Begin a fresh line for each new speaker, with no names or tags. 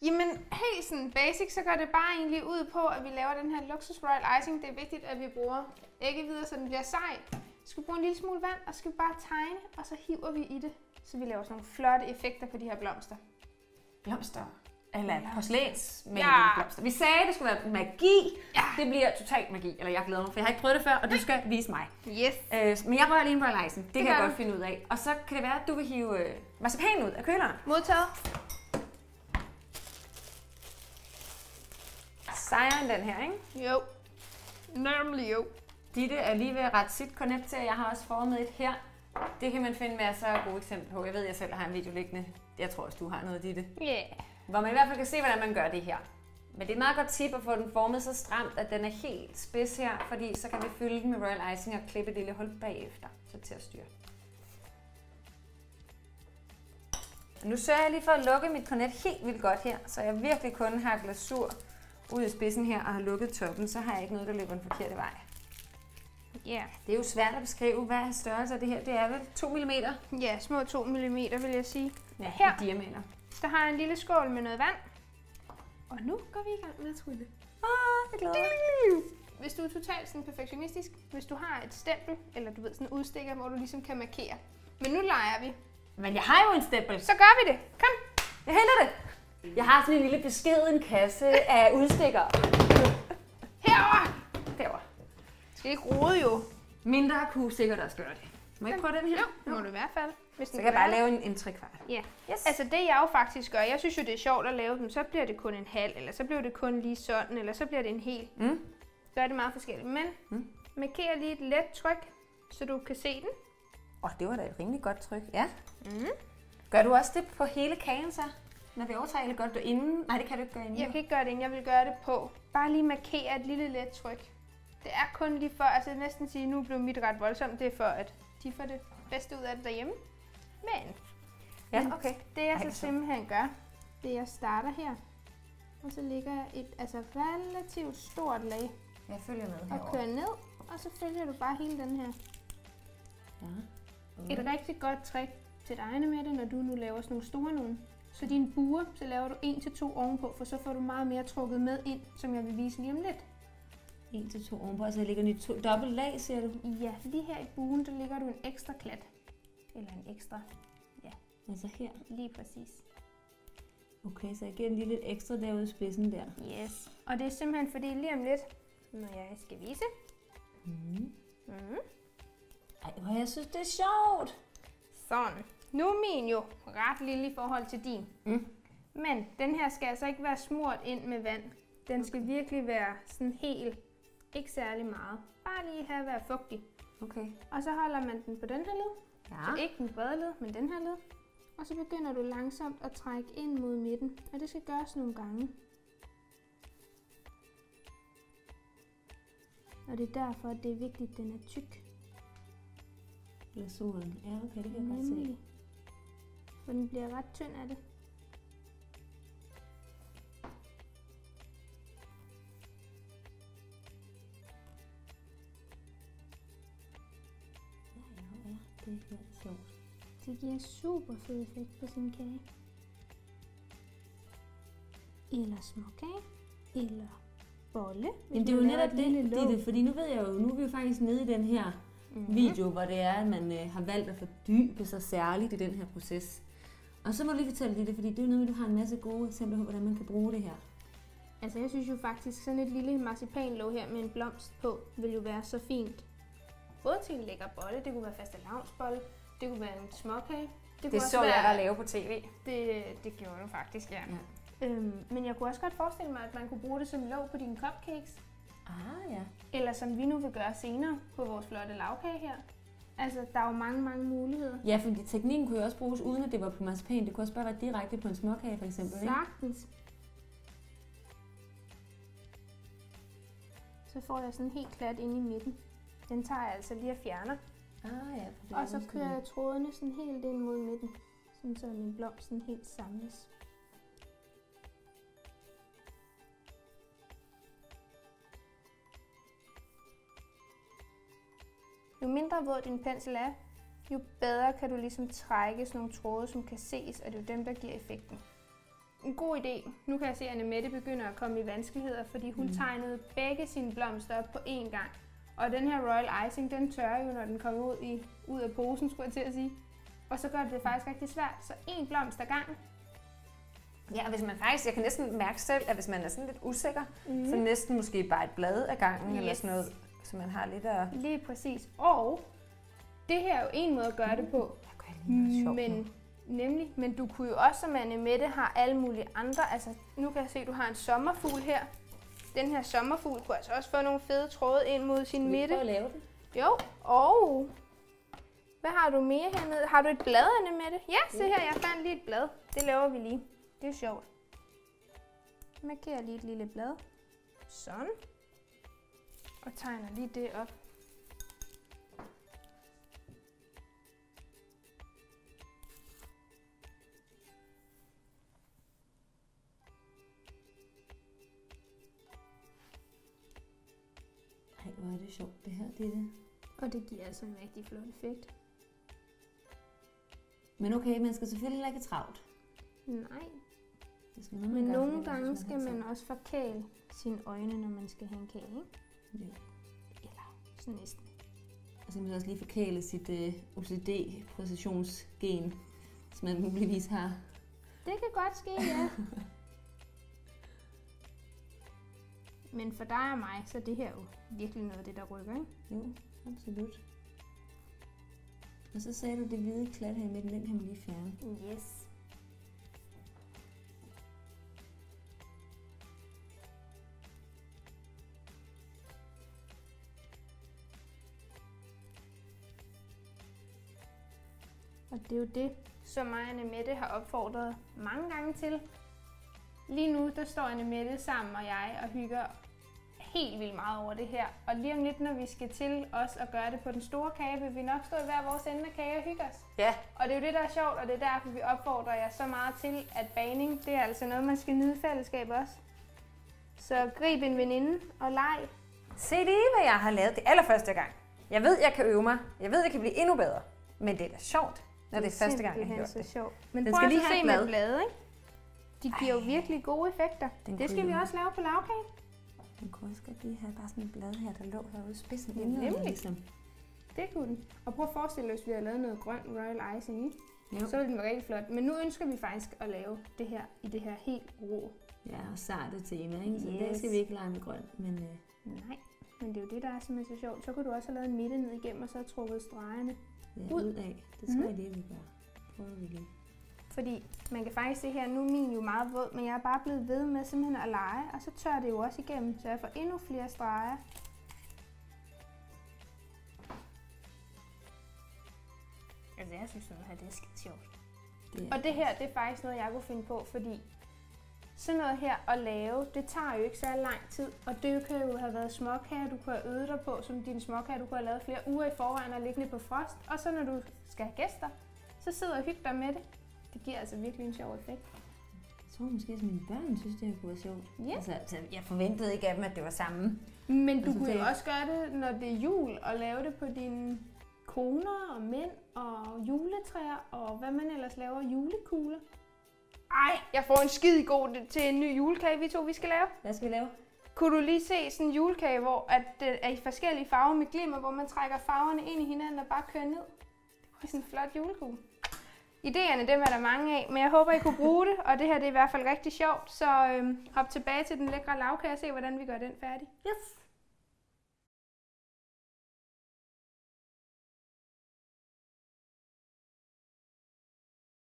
Jamen, helt sådan basic, så går det bare egentlig ud på, at vi laver den her Luxus Royal Icing. Det er vigtigt, at vi bruger æggehvide, så den bliver sej. Så skal vi bruge en lille smule vand, og så skal vi bare tegne, og så hiver vi i det. Så vi laver sådan nogle flotte effekter på de her blomster.
Blomster? Eller porcelænsblomster. Vi sagde, det skulle være magi. Ja. Det bliver totalt magi. Eller jeg glæder mig, for jeg har ikke prøvet det før, og du skal vise mig.
Yes.
Men jeg rører lige en Royal Icing. Det kan jeg godt finde ud af. Og så kan det være, at du vil hive marcipan ud af køleren.
Modtaget.
Sejere end den her, ikke?
Jo. Nemlig jo.
Ditte er lige ved at rette sit kornet til, jeg har også formet et her. Det kan man finde masser af gode eksempler på. Jeg ved, jeg selv har en video liggende. Jeg tror også, du har noget, Ditte.
Ja. Yeah.
Hvor man i hvert fald kan se, hvordan man gør det her. Men det er et meget godt tip at få den formet så stramt, at den er helt spids her, fordi så kan vi fylde den med Royal Icing og klippe et lille hul bagefter, så til at styre. Nu sørger jeg lige for at lukke mit kornet helt vildt godt her, så jeg virkelig kun har glasur ud i spidsen her og har lukket toppen, så har jeg ikke noget, der løber den forkerte vej.
Ja. Yeah.
Det er jo svært at beskrive, hvad er størrelse af det her. Det er vel 2 mm?
Ja, små 2 mm vil jeg sige.
Ja,
her
i diameter.
Der har jeg en lille skål med noget vand. Og nu går vi i gang med at trylle.
Jeg glæder mig.
Hvis du er totalt sådan perfektionistisk, hvis du har et stempel, eller du ved sådan en udstikker, hvor du ligesom kan markere. Men nu leger vi.
Men jeg har jo en stempel.
Så gør vi det. Kom.
Jeg hælder det. Jeg har sådan en lille beskeden kasse af udstikker.
Herovre.
Derovre.
Skal ikke rode jo.
Mindre kunne sikkert også gøre det. Må jeg ikke prøve den her?
Jo, må du i hvert fald. Hvis
så kan jeg bare lave en trekvart.
Ja. Yes. Altså det jeg jo faktisk gør, jeg synes jo det er sjovt at lave dem, så bliver det kun en halv, eller så bliver det kun lige sådan, eller så bliver det en hel. Så er det meget forskelligt. Men marker lige et let tryk, så du kan se den.
Det var da et rimelig godt tryk. Ja. Gør du også det på hele kagen så? Når vi overtager, eller gør du det inden? Nej, det kan du ikke gøre inden.
Jeg kan ikke gøre det inden, jeg vil gøre det på. Bare lige markere et lille let tryk. Det er kun lige for, altså næsten sige, nu blev mit ret voldsomt, det er for, at de får det bedste ud af det derhjemme. Men
okay.
Det jeg så simpelthen gør, det jeg starter her, og så lægger jeg et relativt stort lag.
Jeg følger med herovre.
Og kører ned, og så følger du bare hele den her. Ja. Et rigtig godt trick til dig med det, når du nu laver sådan nogle store nogle. Så dine buer, så laver du 1 til 2 ovenpå, for så får du meget mere trukket med ind, som jeg vil vise lige om lidt.
1 til 2 ovenpå, altså ligger den i dobbelt lag, siger du?
Ja, lige her i buen, der ligger du en ekstra klat. Eller en ekstra, ja.
Altså her?
Lige præcis.
Okay, så jeg giver en lille ekstra derude i spidsen der.
Yes. Og det er simpelthen fordi lige om lidt, når jeg skal vise.
Ej, jeg synes det er sjovt.
Sådan. Nu er min jo ret lille i forhold til din. Men den her skal altså ikke være smurt ind med vand. Den skal virkelig være sådan helt, ikke særlig meget. Bare lige have være fugtig.
Okay.
Og så holder man den på den her led.
Ja.
Så ikke den brede led, men den her led. Og så begynder du langsomt at trække ind mod midten. Og det skal gøres nogle gange. Og det er derfor, at det er vigtigt, at den er tyk.
Glasuren. Ja, okay, det kan jeg godt se.
For den bliver ret tynd af det.
Det er helt sjovt.
Det giver super fed effekt på sin kage. Eller småkage. Eller bolle.
Men det er jo netop det, fordi nu ved jeg jo, nu er vi jo faktisk nede i den her video, hvor det er, at man har valgt at fordybe sig særligt i den her proces. Og så må du lige fortælle det, fordi det er jo noget med, du har en masse gode eksempler på, hvordan man kan bruge det her.
Altså jeg synes jo faktisk, sådan et lille marcipanlåg her med en blomst på, vil jo være så fint. Både til en lækker bolle, det kunne være fastelavnsbolle, det kunne være en småkage.
Det så jeg dig lave på tv.
Det gjorde du faktisk, ja. Men jeg kunne også godt forestille mig, at man kunne bruge det som låg på dine cupcakes.
Ja.
Eller som vi nu vil gøre senere på vores flotte lavkage her. Altså, der er jo mange muligheder.
Ja, fordi teknikken kunne jo også bruges uden at det var på marcipan. Det kunne også bare være direkte på en småkage for eksempel, ikke?
Sagtens. Så får jeg sådan helt klat inde i midten. Den tager jeg altså lige og fjerner.
Ja.
Og så kører jeg trådene sådan helt ind mod midten. Sådan så min blomst sådan helt samles. Jo mindre våd din pensel er, jo bedre kan du ligesom trække sådan nogle tråde, som kan ses, og det er jo dem, der giver effekten. en god idé. Nu kan jeg se, at Annemette begynder at komme i vanskeligheder, fordi hun tegnede begge sine blomster op på én gang. Og den her Royal Icing, den tørrer jo, når den kommer ud af posen, skulle jeg til at sige. Og så gør det faktisk rigtig svært. Så én blomst ad gangen.
Ja, og hvis man faktisk, jeg kan næsten mærke selv, at hvis man er sådan lidt usikker, så næsten måske bare et blad ad gangen, eller sådan noget, så man har lidt at...
Lige præcis. Og det her er jo en måde at gøre det på. Men du kunne jo også, som Annemette, har alle mulige andre. Altså, nu kan jeg se, at du har en sommerfugl her. Den her sommerfugl kunne altså også få nogle fede tråde ind mod sin midte.
Prøv at lave den.
Jo, og hvad har du mere hernede? Har du et blad, Annemette? Ja, se her, jeg fandt lige et blad. Det laver vi lige. Det er sjovt. Markerer lige et lille blad. Sådan. Og tegner lige det op.
Ej, hvor er det sjovt, det her, det.
Og det giver altså en rigtig flot effekt.
Men okay, man skal selvfølgelig ikke have travlt.
Nej. Men nogle gange skal man også forkæle sine øjne, når man skal have en kage, ikke?
Ja.
Eller sådan næsten.
Og så kan man også lige forkæle sit OCD-præcisionsgen, som man muligvis har.
Det kan godt ske, ja. Men for dig og mig, så er det her jo virkelig noget af det, der rykker, ikke?
Jo, absolut. Og så sagde du, det hvide klat her i midten, den kan man lige fjerne.
Yes. Og det er jo det, som mig og Annemette har opfordret mange gange til. Lige nu, der står Annemette sammen og jeg og hygger helt vildt meget over det her. Og lige om lidt, når vi skal til os at gøre det på den store kage, vil vi nok stå i hver vores ende af kage og hygge os.
Ja.
Og det er jo det, der er sjovt, og det er derfor, vi opfordrer jer så meget til, at bagning, det er altså noget, man skal nyde i fællesskab også. Så grib en veninde og leg.
Se lige, hvad jeg har lavet det allerførste gang. Jeg ved, jeg kan øve mig. Jeg ved, jeg kan blive endnu bedre. Men det er da sjovt, når det er første gang, jeg har gjort det.
Sjovt. Men
den
prøv
skal
lige
lige
at
have
se
blad.
med blade, ikke? De giver jo virkelig gode effekter. Det skal vi også lave på lavkagen.
Den kunne også godt lige have bare sådan et blad her, der lå herude i spidsen.
Ja, nemlig.
Ligesom.
Det kunne den. Og prøv at forestille os, at vi har lavet noget grøn Royal Icing i.
Jo.
Så ville den være rigtig flot. Men nu ønsker vi faktisk at lave det her i det her helt rå.
Ja, og sarte tema, ikke? Så
Yes.
i dag skal vi ikke lege med grøn, men...
Nej, men det er jo det, der er simpelthen så sjovt. Så kunne du også have lavet en midte ned igennem, og så have trukket stregerne
ud af. Det tror jeg lige, vi gør. Prøver vi lige.
Fordi man kan faktisk se her, nu er min jo meget våd, men jeg er bare blevet ved med simpelthen at lege, og så tør det jo også igennem, så jeg får endnu flere streger. Altså jeg synes sådan her, det er skide sjovt. Og det her, det er faktisk noget, jeg kunne finde på, fordi sådan noget her at lave, det tager jo ikke så lang tid, og det kan jo have været småkager, du kunne have øvet dig på, som dine småkager, du kunne have lavet flere uger i forvejen og liggende på frost, og så når du skal have gæster, så sidder og hygge dig med det. Det giver altså virkelig en sjov effekt.
Jeg tror måske, at mine børn synes, det kunne være sjovt.
Ja.
Altså, jeg forventede ikke af dem, at det var samme.
Men du kunne jo også gøre det, når det er jul, og lave det på dine koner og mænd og juletræer og hvad man ellers laver, julekugler. Ej, jeg får en skide god til en ny julekage, vi skal lave.
Hvad skal vi lave?
Kunne du lige se sådan en julekage, hvor at det er i forskellige farver med glimmer, hvor man trækker farverne ind i hinanden og bare kører ned? Det er sådan en flot julekugle. Idéerne, dem er der mange af, men jeg håber, I kunne bruge det, og det her det er i hvert fald rigtig sjovt. Så hop tilbage til den lækre lavkage og se, hvordan vi gør den færdig.
Yes!